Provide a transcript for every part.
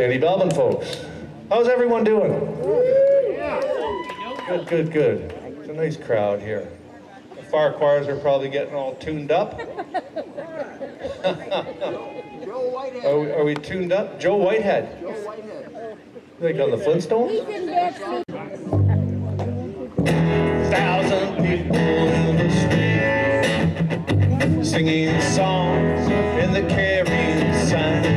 Danny Belbin folks. How's everyone doing? Good, good, good. It's a nice crowd here. The far choirs are probably getting all tuned up. Are we tuned up? Joe Whitehead. Like on the Flintstones? 1,000 people in the street, singing songs in the carrying signs.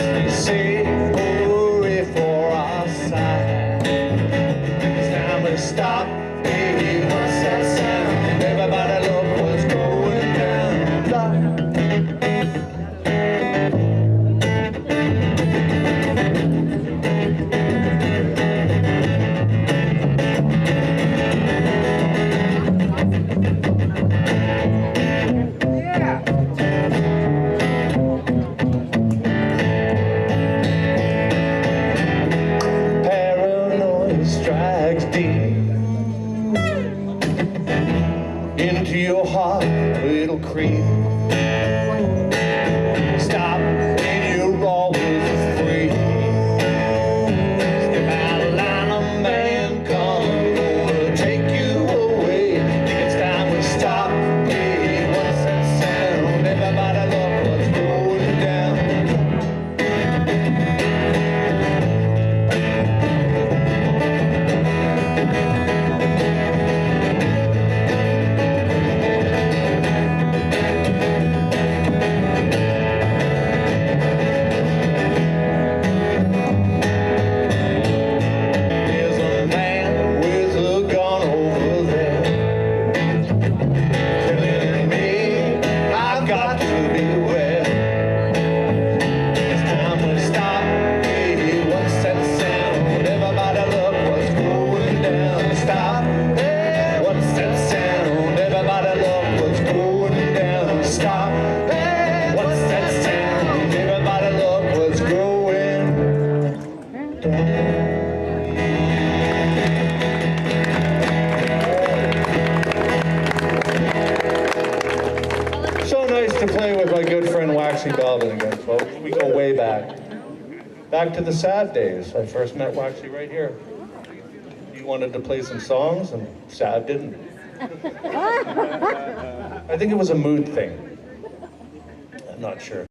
They say, hurry for our side. It's time to stop, baby, what's that sound? Everybody look what's going down. Into your heart, it'll creep. Stop, and you're always free. Step out of line, a man come gonna take you away. Think it's time we stop. Hey, what's that sound? Everybody look what's going down. To play with my good friend Waxxie Belbin again, folks. We go way back. Back to the sad days. I first met Waxxie right here. He wanted to play some songs, and Sad didn't. I think it was a mood thing. I'm not sure.